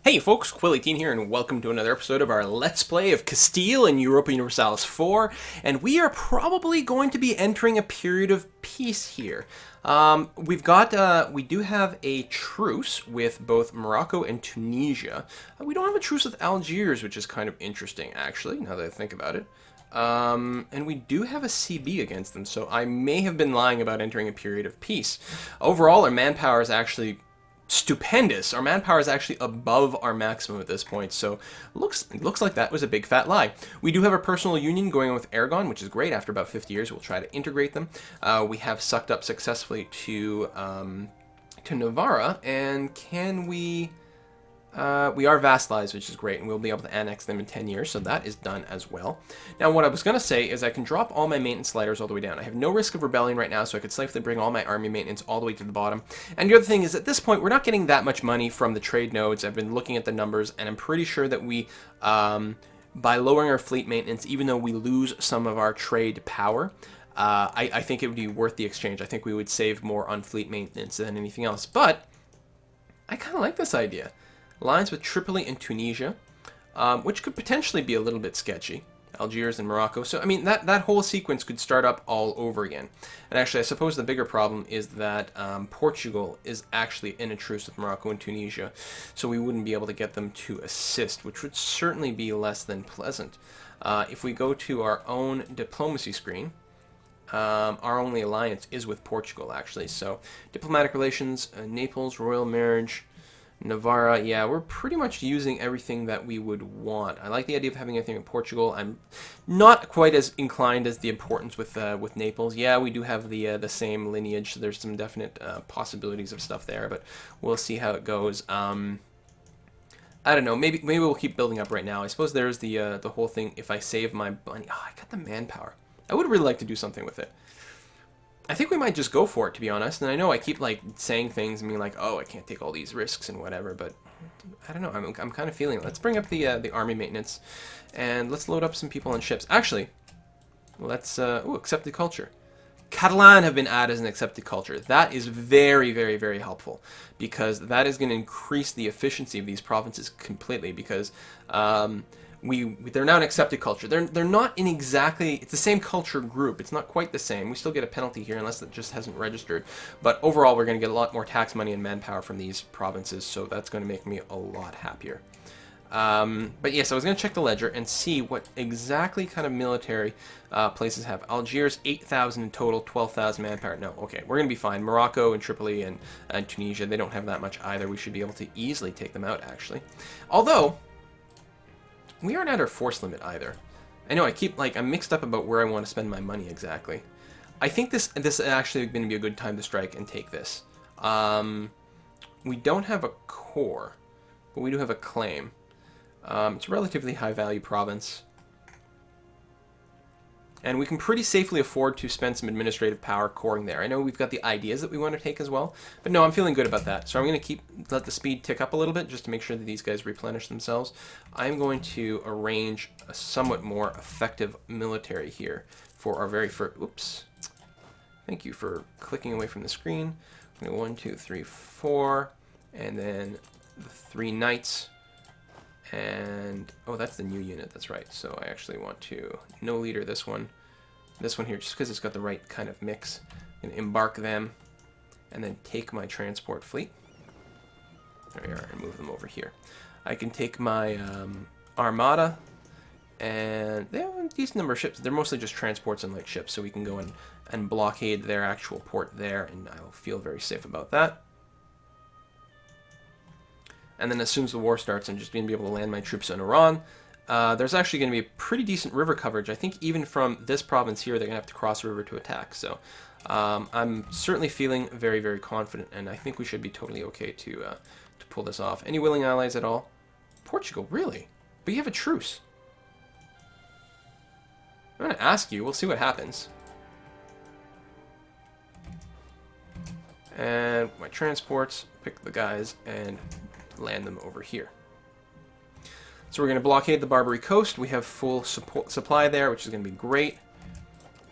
Hey folks, Quilly18 here, and welcome to another episode of our Let's Play of Castile and Europa Universalis 4, and we are probably going to be entering a period of peace here. We do have a truce with both Morocco and Tunisia. We don't have a truce with Algiers, which is kind of interesting, actually, now that I think about it. And we do have a CB against them, so I may have been lying about entering a period of peace. Overall, our manpower is actually stupendous. Our manpower is actually above our maximum at this point, so it looks like that was a big fat lie. We do have a personal union going on with Aragon, which is great. After about 50 years, we'll try to integrate them. We have sucked up successfully to Navarra, and can we... we are vassalized, which is great, and we'll be able to annex them in 10 years, so that is done as well. Now, what I was going to say is I can drop all my maintenance sliders all the way down. I have no risk of rebellion right now, so I could safely bring all my army maintenance all the way to the bottom. And the other thing is, at this point, we're not getting that much money from the trade nodes. I've been looking at the numbers, and I'm pretty sure that we, by lowering our fleet maintenance, even though we lose some of our trade power, I think it would be worth the exchange. I think we would save more on fleet maintenance than anything else. But I kind of like this idea. Lines with Tripoli and Tunisia, which could potentially be a little bit sketchy. Algiers and Morocco. So, I mean, that whole sequence could start up all over again. And actually, I suppose the bigger problem is that Portugal is actually in a truce with Morocco and Tunisia, so we wouldn't be able to get them to assist, which would certainly be less than pleasant. If we go to our own diplomacy screen, our only alliance is with Portugal, actually. So, diplomatic relations, Naples, royal marriage, Navarra, yeah, we're pretty much using everything that we would want. I like the idea of having everything in Portugal. I'm not quite as inclined as the importance with Naples. Yeah, we do have the same lineage, so there's some definite possibilities of stuff there, but we'll see how it goes. I don't know. Maybe we'll keep building up right now. I suppose there's the whole thing. If I save my money, oh, I got the manpower. I would really like to do something with it. I think we might just go for it, to be honest. And I know I keep like saying things and being like, "Oh, I can't take all these risks and whatever," but I don't know. I'm kind of feeling it. Let's bring up the army maintenance, and let's load up some people on ships. Actually, let's accepted culture. Catalan have been added as an accepted culture. That is very, very, very helpful because that is going to increase the efficiency of these provinces completely. Because they're now an accepted culture. They're not in exactly, it's the same culture group. It's not quite the same. We still get a penalty here unless it just hasn't registered. But overall, we're going to get a lot more tax money and manpower from these provinces, so that's going to make me a lot happier. But yes, I was going to check the ledger and see what exactly kind of military places have. Algiers, 8,000 in total, 12,000 manpower. No, okay, we're going to be fine. Morocco and Tripoli and Tunisia, they don't have that much either. We should be able to easily take them out, actually. Although we aren't at our force limit either. I know I'm mixed up about where I want to spend my money exactly. I think this is actually going to be a good time to strike and take this. We don't have a core, but we do have a claim. It's a relatively high value province. And we can pretty safely afford to spend some administrative power coring there. I know we've got the ideas that we want to take as well, but no, I'm feeling good about that. So I'm going to let the speed tick up a little bit just to make sure that these guys replenish themselves. I'm going to arrange a somewhat more effective military here for our very first... Oops. Thank you for clicking away from the screen. 1, 2, 3, 4, and then the 3 knights. And, oh, that's the new unit, that's right. So I actually want to no leader this one here, just because it's got the right kind of mix. I'm going to embark them, and then take my transport fleet. There we are, and move them over here. I can take my armada, and they have a decent number of ships. They're mostly just transports and light ships, so we can go and blockade their actual port there, and I will feel very safe about that. And then as soon as the war starts, I'm just going to be able to land my troops in Iran. There's actually going to be a pretty decent river coverage. I think even from this province here, they're going to have to cross a river to attack. So I'm certainly feeling very, very confident, and I think we should be totally okay to pull this off. Any willing allies at all? Portugal, really? But you have a truce. I'm going to ask you. We'll see what happens. And my transports, pick the guys, and land them over here. So we're going to blockade the Barbary coast. We have full supply there, which is going to be great.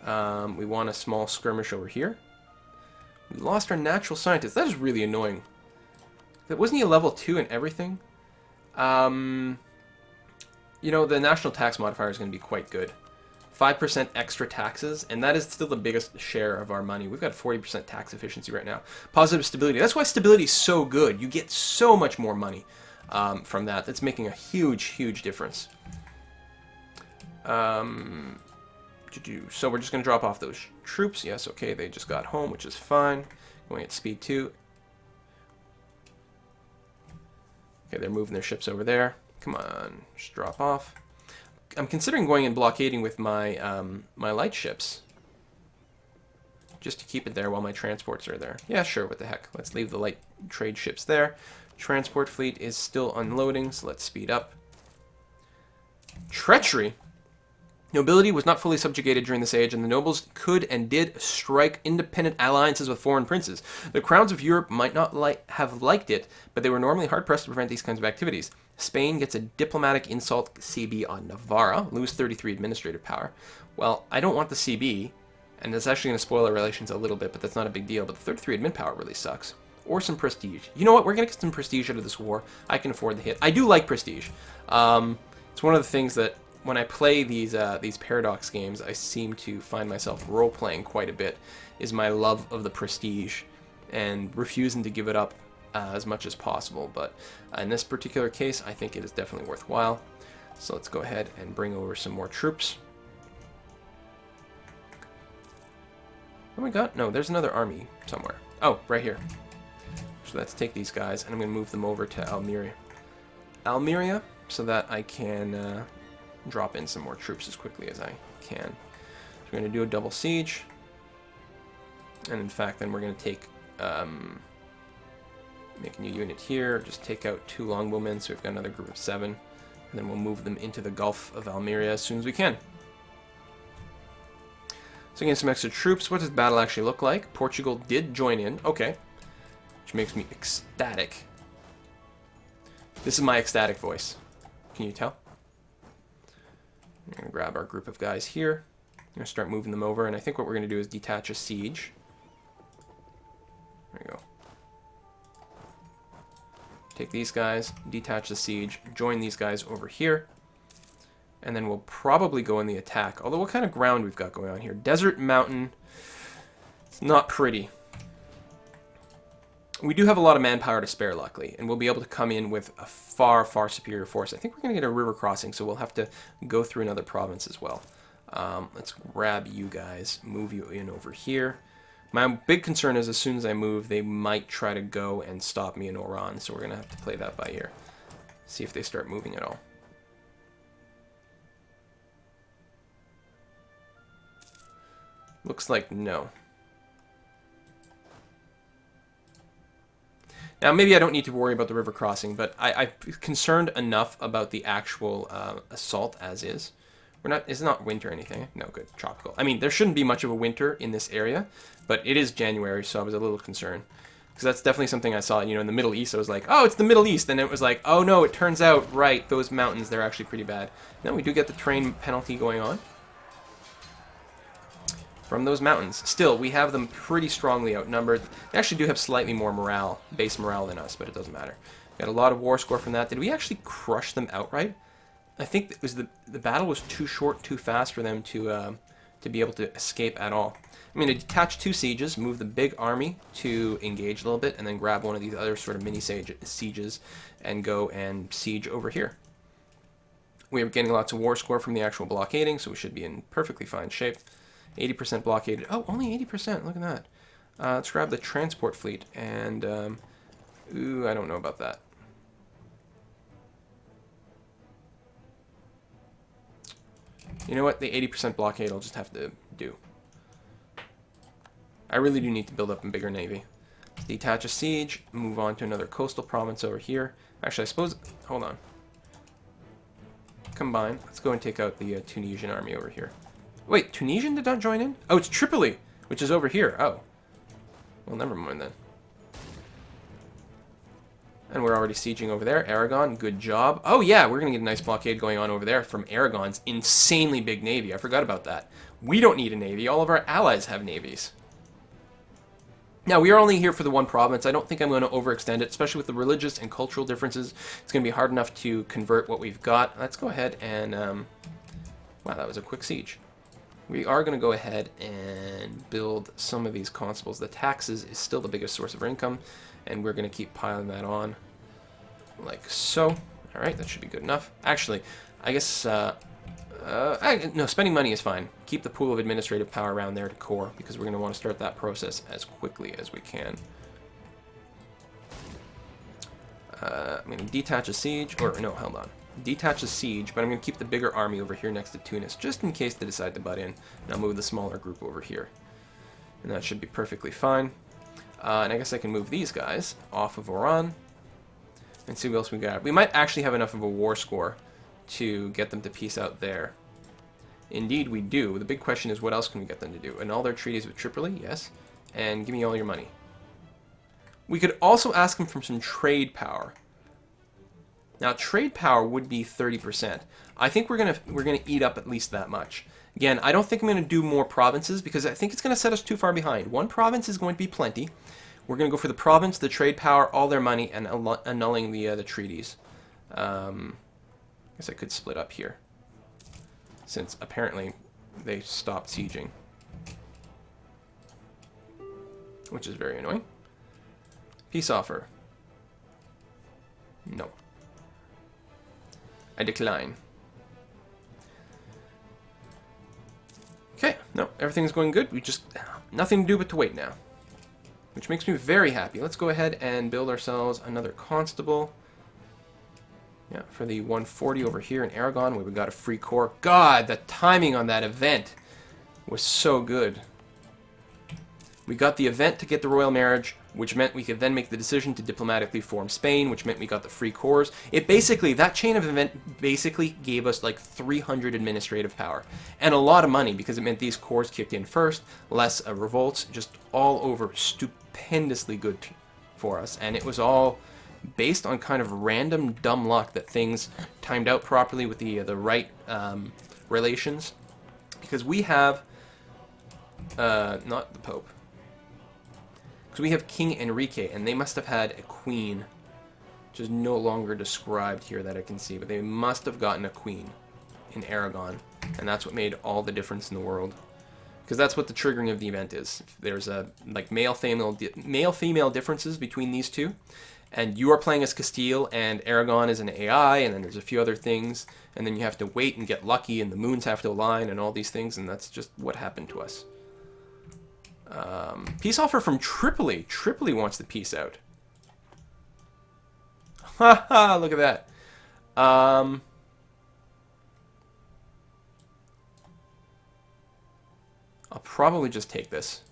We want a small skirmish over here. We lost our natural scientist. That is really annoying. Wasn't he a level 2 and everything? You know, the national tax modifier is going to be quite good. 5% extra taxes, and that is still the biggest share of our money. We've got 40% tax efficiency right now. Positive stability. That's why stability is so good. You get so much more money from that. That's making a huge, huge difference. So we're just going to drop off those troops. Yes, okay, they just got home, which is fine. Going at speed 2. Okay, they're moving their ships over there. Come on, just drop off. I'm considering going and blockading with my my light ships. Just to keep it there while my transports are there. Yeah, sure, what the heck. Let's leave the light trade ships there. Transport fleet is still unloading, so let's speed up. Treachery. Nobility was not fully subjugated during this age, and the nobles could and did strike independent alliances with foreign princes. The crowns of Europe might not have liked it, but they were normally hard-pressed to prevent these kinds of activities. Spain gets a diplomatic insult CB on Navarra, lose 33 administrative power. Well, I don't want the CB, and that's actually going to spoil our relations a little bit, but that's not a big deal. But the 33 admin power really sucks. Or some prestige. You know what? We're going to get some prestige out of this war. I can afford the hit. I do like prestige. It's one of the things that when I play these Paradox games, I seem to find myself role-playing quite a bit, is my love of the prestige and refusing to give it up as much as possible. But in this particular case, I think it is definitely worthwhile. So let's go ahead and bring over some more troops. Oh my god, no, there's another army somewhere. Oh, right here. So let's take these guys, and I'm going to move them over to Almeria, so that I can drop in some more troops as quickly as I can. So we're going to do a double siege, and in fact, then we're going to take, make a new unit here, just take out 2 longbowmen, so we've got another group of 7, and then we'll move them into the Gulf of Almeria as soon as we can. So again, some extra troops. What does battle actually look like? Portugal did join in. Okay. Which makes me ecstatic. This is my ecstatic voice. Can you tell? I'm going to grab our group of guys here. I'm going to start moving them over, and I think what we're going to do is detach a siege. There we go. Take these guys, detach the siege, join these guys over here. And then we'll probably go in the attack. Although, what kind of ground we've got going on here? Desert, mountain. It's not pretty. We do have a lot of manpower to spare, luckily. And we'll be able to come in with a far, far superior force. I think we're going to get a river crossing, so we'll have to go through another province as well. Let's grab you guys, move you in over here. My big concern is as soon as I move, they might try to go and stop me in Oran. So we're going to have to play that by ear. See if they start moving at all. Looks like no. Now, maybe I don't need to worry about the river crossing, but I'm concerned enough about the actual assault as is. It's not winter or anything. No, good. Tropical. I mean, there shouldn't be much of a winter in this area, but it is January, so I was a little concerned. Because that's definitely something I saw, you know, in the Middle East. I was like, oh, it's the Middle East. And it was like, oh no, it turns out, right, those mountains, they're actually pretty bad. Now we do get the terrain penalty going on from those mountains. Still, we have them pretty strongly outnumbered. They actually do have slightly more morale, base morale than us, but it doesn't matter. Got a lot of war score from that. Did we actually crush them outright? I think it was the battle was too short, too fast for them to be able to escape at all. I'm going to detach 2 sieges, move the big army to engage a little bit, and then grab one of these other sort of mini sieges and go and siege over here. We are getting lots of war score from the actual blockading, so we should be in perfectly fine shape. 80% blockaded. Oh, only 80%. Look at that. Let's grab the transport fleet. And, ooh, I don't know about that. You know what? The 80% blockade I'll just have to do. I really do need to build up a bigger navy. Let's detach a siege. Move on to another coastal province over here. Actually, I suppose... Hold on. Combine. Let's go and take out the Tunisian army over here. Wait, Tunisian did not join in? Oh, it's Tripoli, which is over here. Oh. Well, never mind then. And we're already sieging over there. Aragon, good job. Oh, yeah, we're going to get a nice blockade going on over there from Aragon's insanely big navy. I forgot about that. We don't need a navy. All of our allies have navies. Now, we are only here for the one province. I don't think I'm going to overextend it, especially with the religious and cultural differences. It's going to be hard enough to convert what we've got. Let's go ahead and... wow, that was a quick siege. We are going to go ahead and build some of these constables. The taxes is still the biggest source of our income, and we're going to keep piling that on like so. All right, that should be good enough. Actually, I guess... no, spending money is fine. Keep the pool of administrative power around there to core, because we're going to want to start that process as quickly as we can. I'm going to detach a siege, or no, hold on. Detach a siege, but I'm going to keep the bigger army over here next to Tunis, just in case they decide to butt in. And I'll move the smaller group over here. And that should be perfectly fine. And I guess I can move these guys off of Oran, and see what else we got. We might actually have enough of a war score to get them to peace out there. Indeed we do. The big question is, what else can we get them to do? And all their treaties with Tripoli, yes. And give me all your money. We could also ask them for some trade power. Now, trade power would be 30%. I think we're gonna eat up at least that much. Again, I don't think I'm gonna do more provinces, because I think it's gonna set us too far behind. One province is going to be plenty. We're gonna go for the province, the trade power, all their money, and annulling the treaties. I guess I could split up here, since apparently they stopped sieging, which is very annoying. Peace offer. No. I decline. Okay, no, everything's going good. We just, nothing to do but to wait now, which makes me very happy. Let's go ahead and build ourselves another constable. Yeah, for the 140 over here in Aragon, where we got a free corps. God, the timing on that event was so good. We got the event to get the royal marriage, which meant we could then make the decision to diplomatically form Spain, which meant we got the free corps. It basically, that chain of event basically gave us like 300 administrative power. And a lot of money, because it meant these corps kicked in first, less revolts, just all over stupendously good for us. And it was all based on kind of random dumb luck that things timed out properly with the right relations. Because we have, not the Pope, because we have King Enrique, and they must have had a queen, which is no longer described here that I can see, but they must have gotten a queen in Aragon, and that's what made all the difference in the world. Because that's what the triggering of the event is. If there's a like male-female differences between these two, and you are playing as Castile, and Aragon is an AI, and then there's a few other things, and then you have to wait and get lucky, and the moons have to align, and all these things, and that's just what happened to us. Peace offer from Tripoli. Tripoli wants the peace out. Haha, look at that. I'll probably just take this.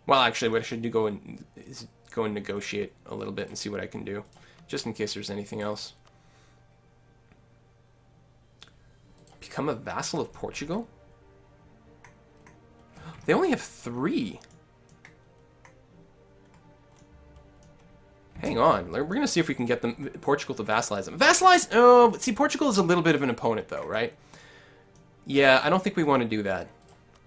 Well, actually, what I should do is go and negotiate a little bit and see what I can do, just in case there's anything else. Become a vassal of Portugal? They only have 3. Hang on. We're going to see if we can get them Portugal to vassalize them. Vassalize? Oh, see, Portugal is a little bit of an opponent, though, right? Yeah, I don't think we want to do that.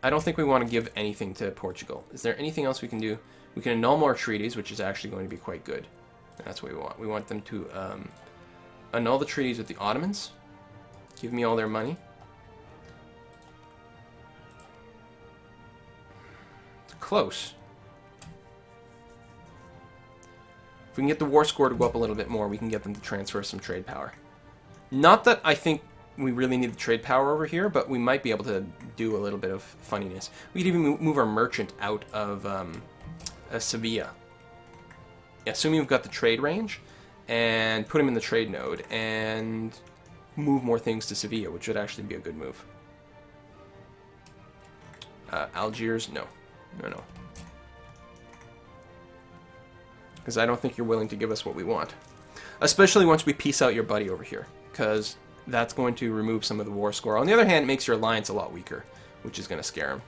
I don't think we want to give anything to Portugal. Is there anything else we can do? We can annul more treaties, which is actually going to be quite good. And that's what we want. We want them to annul the treaties with the Ottomans. Give me all their money. Close. If we can get the war score to go up a little bit more, we can get them to transfer some trade power. Not that I think we really need the trade power over here, but we might be able to do a little bit of funniness. We could even move our merchant out of Sevilla. Yeah, assuming we've got the trade range, and put him in the trade node, and move more things to Sevilla, which would actually be a good move. Algiers, no. No. Because I don't think you're willing to give us what we want. Especially once we piece out your buddy over here. Because that's going to remove some of the war score. On the other hand, it makes your alliance a lot weaker, which is going to scare him.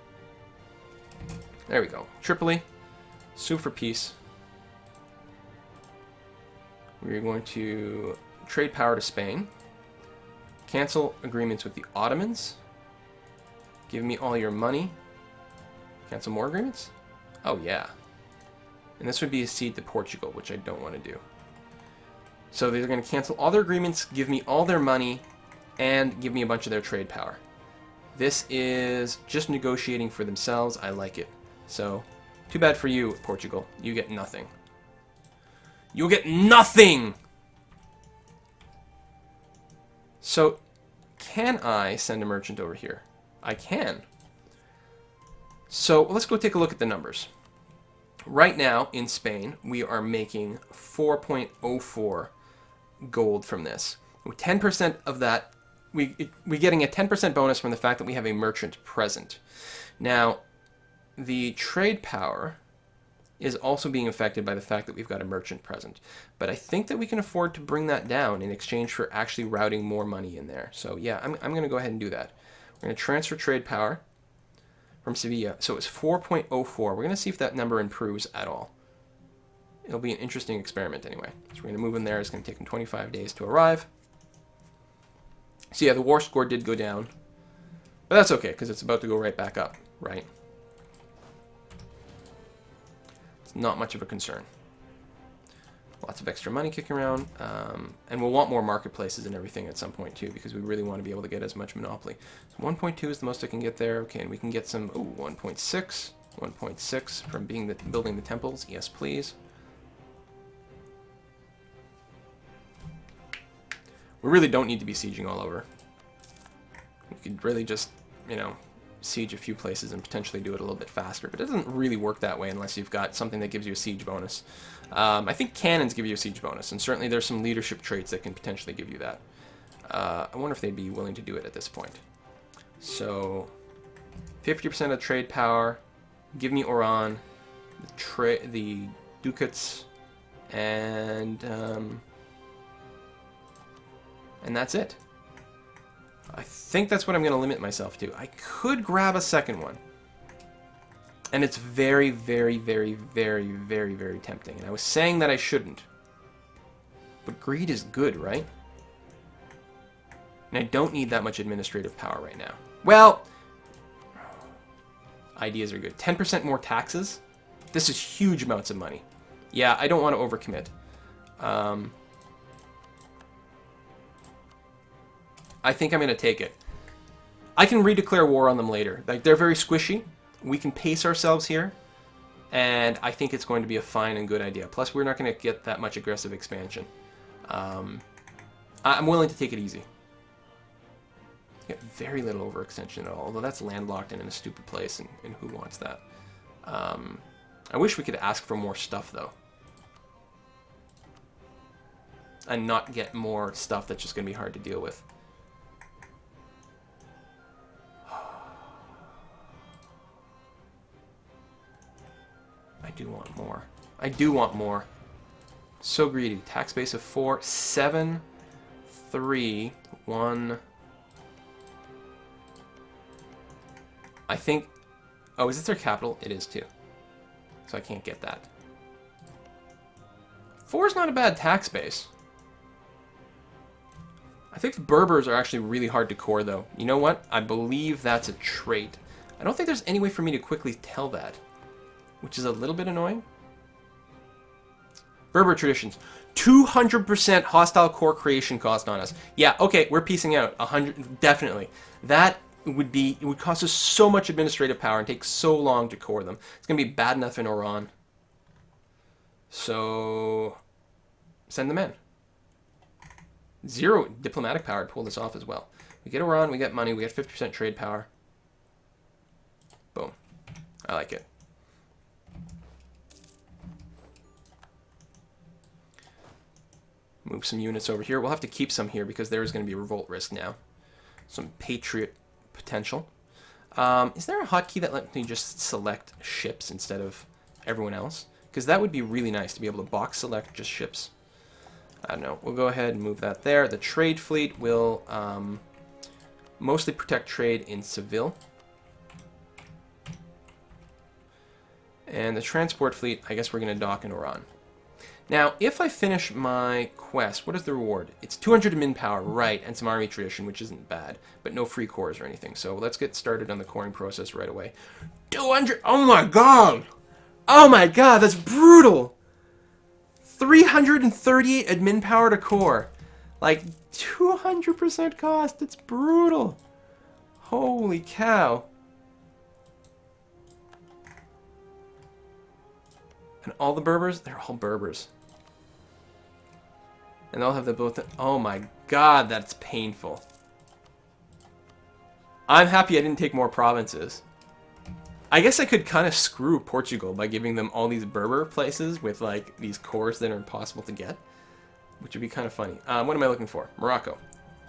There we go. Tripoli. Sue for peace. We're going to trade power to Spain. Cancel agreements with the Ottomans. Give me all your money. Cancel more agreements? Oh, yeah. And this would be a cede to Portugal, which I don't want to do. So they're going to cancel all their agreements, give me all their money, and give me a bunch of their trade power. This is just negotiating for themselves. I like it. So, too bad for you, Portugal. You get nothing. You'll get nothing! So, can I send a merchant over here? I can. So, let's go take a look at the numbers. Right now, in Spain, we are making 4.04 gold from this. With 10% of that, we're getting a 10% bonus from the fact that we have a merchant present. Now, the trade power is also being affected by the fact that we've got a merchant present. But I think that we can afford to bring that down in exchange for actually routing more money in there. So yeah, I'm going to go ahead and do that. We're going to transfer trade power from Sevilla. So it's 4.04. We're going to see if that number improves at all. It'll be an interesting experiment anyway. So we're going to move in there. It's going to take them 25 days to arrive. So yeah, the war score did go down. But that's okay, because it's about to go right back up, right? It's not much of a concern. Lots of extra money kicking around. And we'll want more marketplaces and everything at some point too, because we really want to be able to get as much monopoly. So 1.2 is the most I can get there. Okay, and we can get some, 1.6. 1.6 from building the temples. Yes, please. We really don't need to be sieging all over. We could really just, siege a few places and potentially do it a little bit faster. But it doesn't really work that way unless you've got something that gives you a siege bonus. I think cannons give you a siege bonus, and certainly there's some leadership traits that can potentially give you that. I wonder if they'd be willing to do it at this point. So, 50% of trade power. Give me Oran, the ducats, and that's it. I think that's what I'm going to limit myself to. I could grab a second one. And it's very, very, very, very, very, very tempting. And I was saying that I shouldn't. But greed is good, right? And I don't need that much administrative power right now. Well, ideas are good. 10% more taxes? This is huge amounts of money. Yeah, I don't want to overcommit. I think I'm going to take it. I can redeclare war on them later. Like, they're very squishy. We can pace ourselves here. And I think it's going to be a fine and good idea. Plus, we're not going to get that much aggressive expansion. I'm willing to take it easy. Get very little overextension at all. Although that's landlocked and in a stupid place. And who wants that? I wish we could ask for more stuff, though. And not get more stuff that's just going to be hard to deal with. I do want more. I do want more. So greedy. Tax base of 4, 7, 3, 1. I think... Oh, is this their capital? It is too. So I can't get that. 4 is not a bad tax base. I think the Berbers are actually really hard to core, though. You know what? I believe that's a trait. I don't think there's any way for me to quickly tell that, which is a little bit annoying. Berber traditions. 200% hostile core creation cost on us. Yeah, okay, we're piecing out. 100, definitely. That it would cost us so much administrative power and take so long to core them. It's going to be bad enough in Oran. So, send them in. 0 diplomatic power to pull this off as well. We get Oran, we get money, we get 50% trade power. Boom. I like it. Move some units over here. We'll have to keep some here because there is going to be a revolt risk now. Some patriot potential. Is there a hotkey that lets me just select ships instead of everyone else? Because that would be really nice to be able to box select just ships. I don't know. We'll go ahead and move that there. The trade fleet will mostly protect trade in Seville. And the transport fleet, I guess we're going to dock in Oran. Now, if I finish my quest, what is the reward? It's 200 min power, right, and some army tradition, which isn't bad, but no free cores or anything. So let's get started on the coring process right away. 200! Oh my god! Oh my god, that's brutal! 338 admin power to core. Like, 200% cost. It's brutal. Holy cow. And all the Berbers? They're all Berbers. And they'll have the both. Oh my god, that's painful. I'm happy I didn't take more provinces. I guess I could kind of screw Portugal by giving them all these Berber places with like these cores that are impossible to get, which would be kind of funny. What am I looking for? Morocco.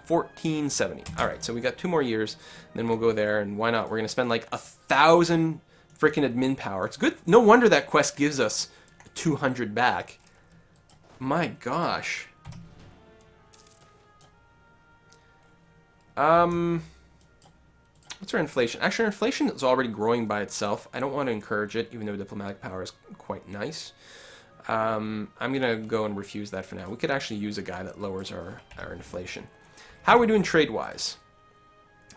1470. All right, so we got 2 more years, then we'll go there, and why not? We're gonna spend like 1,000 freaking admin power. It's good. No wonder that quest gives us 200 back. My gosh. What's our inflation? Actually, our inflation is already growing by itself. I don't want to encourage it, even though diplomatic power is quite nice. I'm going to go and refuse that for now. We could actually use a guy that lowers our inflation. How are we doing trade-wise?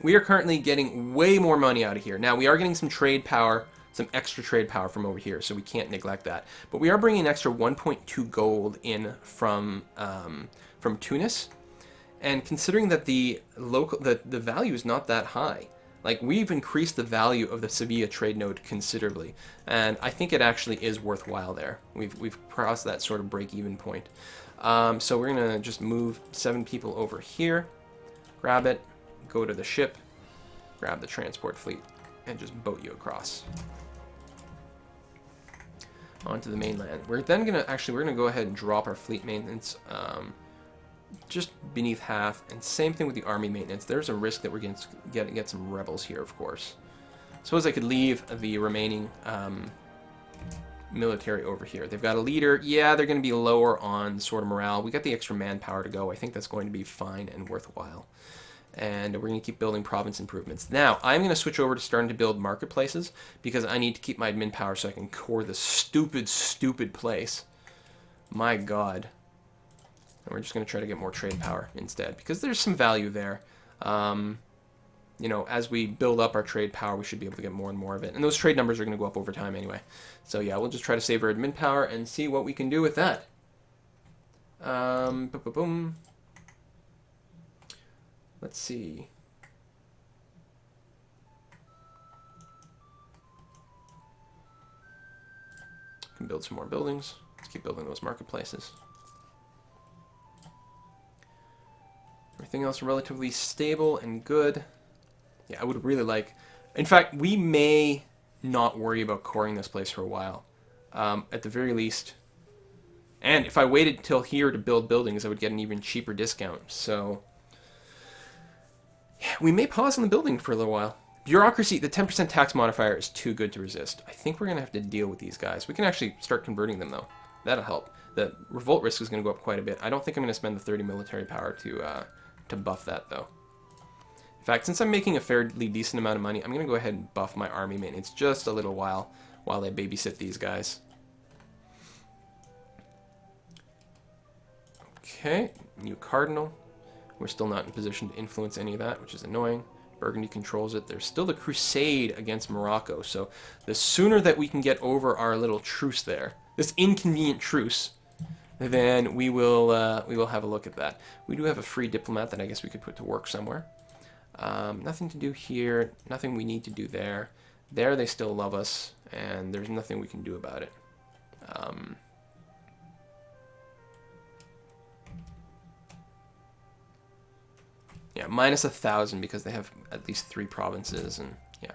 We are currently getting way more money out of here. Now, we are getting some trade power, some extra trade power from over here, so we can't neglect that. But we are bringing an extra 1.2 gold in from Tunis. And considering that the value is not that high, like, we've increased the value of the Sevilla trade node considerably, and I think it actually is worthwhile there. We've crossed that sort of break-even point. So we're gonna just move 7 people over here, grab it, go to the ship, grab the transport fleet, and just boat you across onto the mainland. We're then gonna we're gonna go ahead and drop our fleet maintenance just beneath half, and same thing with the army maintenance. There's a risk that we're going to get some rebels here, of course. Suppose I could leave the remaining military over here. They've got a leader. Yeah, they're going to be lower on sort of morale. We got the extra manpower to go. I think that's going to be fine and worthwhile. And we're going to keep building province improvements. Now, I'm going to switch over to starting to build marketplaces because I need to keep my admin power so I can core this stupid, stupid place. My god. And we're just going to try to get more trade power instead, because there's some value there. You know, as we build up our trade power, we should be able to get more and more of it. And those trade numbers are going to go up over time anyway. So yeah, we'll just try to save our admin power and see what we can do with that. Boom. Let's see. Can build some more buildings. Let's keep building those marketplaces. Everything else relatively stable and good. Yeah, I would really like... In fact, we may not worry about coring this place for a while. At the very least. And if I waited till here to build buildings, I would get an even cheaper discount. So, yeah, we may pause on the building for a little while. Bureaucracy, the 10% tax modifier is too good to resist. I think we're going to have to deal with these guys. We can actually start converting them, though. That'll help. The revolt risk is going to go up quite a bit. I don't think I'm going to spend the 30 military power to buff that, though. In fact, since I'm making a fairly decent amount of money, I'm going to go ahead and buff my army maintenance just a little while I babysit these guys. Okay, new cardinal. We're still not in position to influence any of that, which is annoying. Burgundy controls it. There's still the crusade against Morocco, so the sooner that we can get over our little truce there, this inconvenient truce, then we will have a look at that. We do have a free diplomat that I guess we could put to work somewhere. Nothing to do here. Nothing we need to do there. There they still love us, and there's nothing we can do about it. Yeah, minus 1,000 because they have at least 3 provinces, and yeah.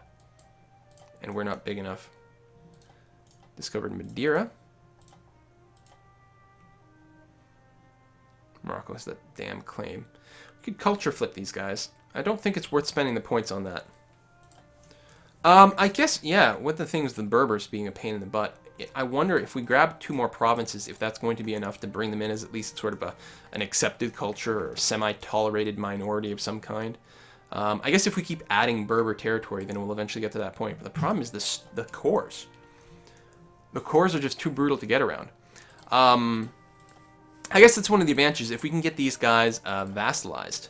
And we're not big enough. Discovered Madeira. Morocco has that damn claim. We could culture flip these guys. I don't think it's worth spending the points on that. I guess, yeah, with the things, the Berbers being a pain in the butt, I wonder if we grab 2 more provinces, if that's going to be enough to bring them in as at least sort of an accepted culture or semi-tolerated minority of some kind. I guess if we keep adding Berber territory, then we'll eventually get to that point. But the problem is the cores. The cores are just too brutal to get around. I guess that's one of the advantages. If we can get these guys vassalized.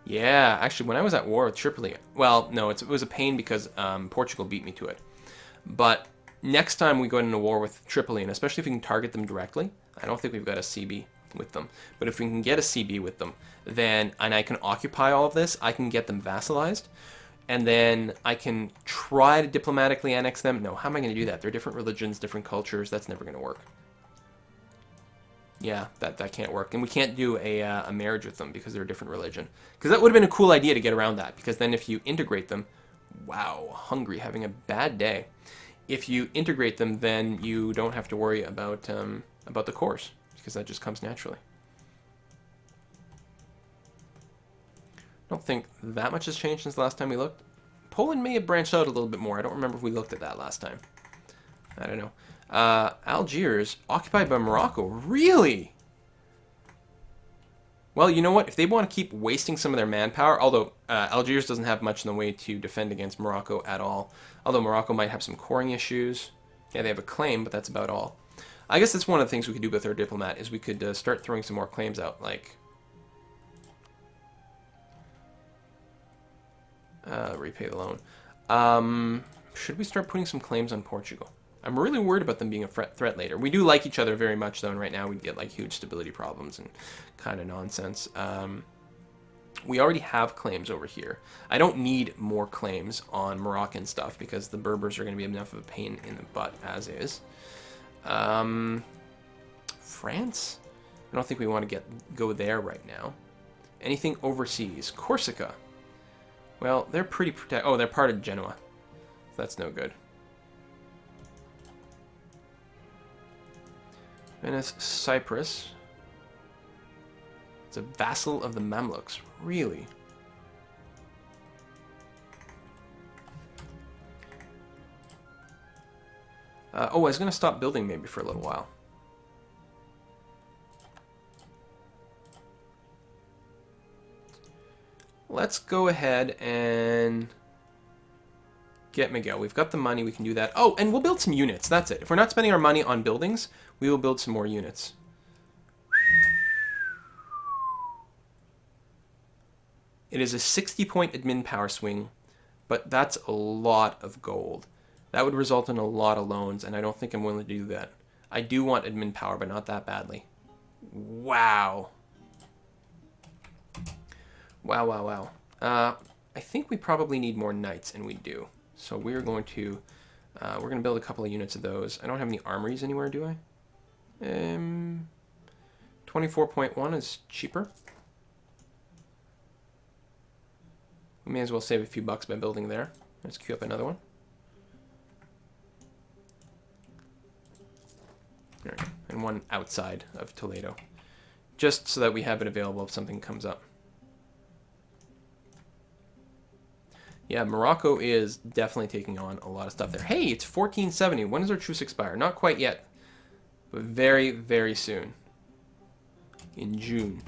Yeah, actually, when I was at war with Tripoli... Well, no, it was a pain because Portugal beat me to it. But next time we go into war with Tripoli, and especially if we can target them directly, I don't think we've got a CB with them, but if we can get a CB with them, then, and I can occupy all of this, I can get them vassalized, and then I can try to diplomatically annex them. No, how am I going to do that? They're different religions, different cultures. That's never going to work. Yeah, that can't work. And we can't do a marriage with them because they're a different religion. Because that would have been a cool idea to get around that. Because then if you integrate them... Wow, Hungary having a bad day. If you integrate them, then you don't have to worry about the cores. Because that just comes naturally. I don't think that much has changed since the last time we looked. Poland may have branched out a little bit more. I don't remember if we looked at that last time. I don't know. Algiers, occupied by Morocco. Really? Well, you know what? If they want to keep wasting some of their manpower, although Algiers doesn't have much in the way to defend against Morocco at all. Although Morocco might have some coring issues. Yeah, they have a claim, but that's about all. I guess that's one of the things we could do with our diplomat, is we could start throwing some more claims out, like... repay the loan. Should we start putting some claims on Portugal? I'm really worried about them being a threat later. We do like each other very much, though, and right now we get like huge stability problems and kind of nonsense. We already have claims over here. I don't need more claims on Moroccan stuff because the Berbers are going to be enough of a pain in the butt as is. France? I don't think we want to go there right now. Anything overseas? Corsica. Well, they're pretty oh, they're part of Genoa. That's no good. Venice, Cyprus. It's a vassal of the Mamluks. Really? Oh, I was going to stop building maybe for a little while. Let's go ahead and get Miguel. We've got the money. We can do that. Oh, and we'll build some units. That's it. If we're not spending our money on buildings, we will build some more units. It is a 60-point admin power swing, but that's a lot of gold. That would result in a lot of loans, and I don't think I'm willing to do that. I do want admin power, but not that badly. Wow. Wow, wow, wow. I think we probably need more knights, and we do. So we're going to build a couple of units of those. I don't have any armories anywhere, do I? 24.1 is cheaper. We may as well save a few bucks by building there. Let's queue up another one. There we go. And one outside of Toledo. Just so that we have it available if something comes up. Yeah, Morocco is definitely taking on a lot of stuff there. Hey, it's 1470. When does our truce expire? Not quite yet, but very, very soon. In June.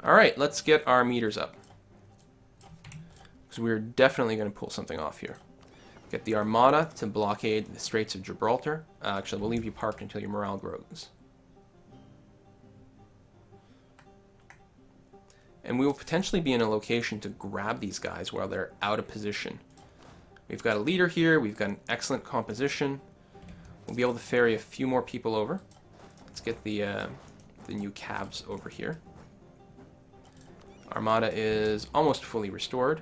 All right, let's get our meters up. Because we're definitely going to pull something off here. Get the Armada to blockade the Straits of Gibraltar. Actually, we'll leave you parked until your morale grows. And we will potentially be in a location to grab these guys while they're out of position. We've got a leader here. We've got an excellent composition. We'll be able to ferry a few more people over. Let's get the new cabs over here. Armada is almost fully restored.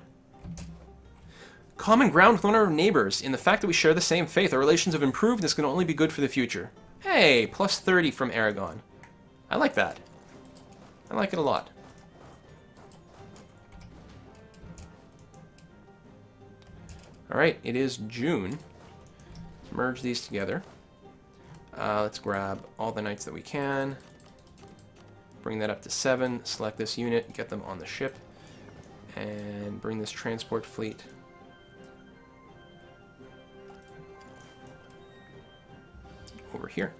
Common ground with one of our neighbors. In the fact that we share the same faith, our relations have improved, and this can only be good for the future. Hey, plus 30 from Aragon. I like that. I like it a lot. Alright, it is June. Let's merge these together. Let's grab all the knights that we can. Bring that up to 7. Select this unit, get them on the ship. And bring this transport fleet over here.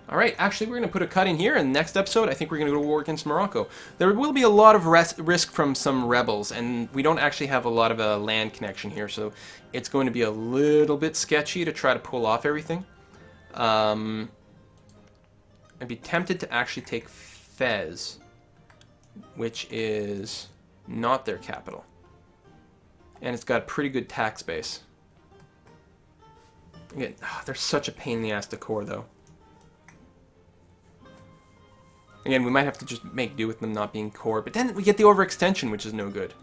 Alright, actually we're going to put a cut in here, and next episode I think we're going to go to war against Morocco. There will be a lot of risk from some rebels, and we don't actually have a lot of a land connection here, so it's going to be a little bit sketchy to try to pull off everything. I'd be tempted to actually take Fez, which is not their capital. And it's got a pretty good tax base. Again, they're such a pain in the ass to core, though. Again, we might have to just make do with them not being core, but then we get the overextension, which is no good.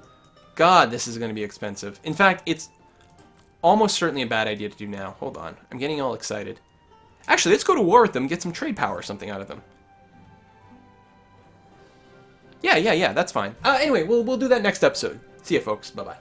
God, this is going to be expensive. In fact, it's almost certainly a bad idea to do now. Hold on. I'm getting all excited. Actually, let's go to war with them, get some trade power or something out of them. Yeah, that's fine. Anyway, we'll do that next episode. See ya, folks. Bye-bye.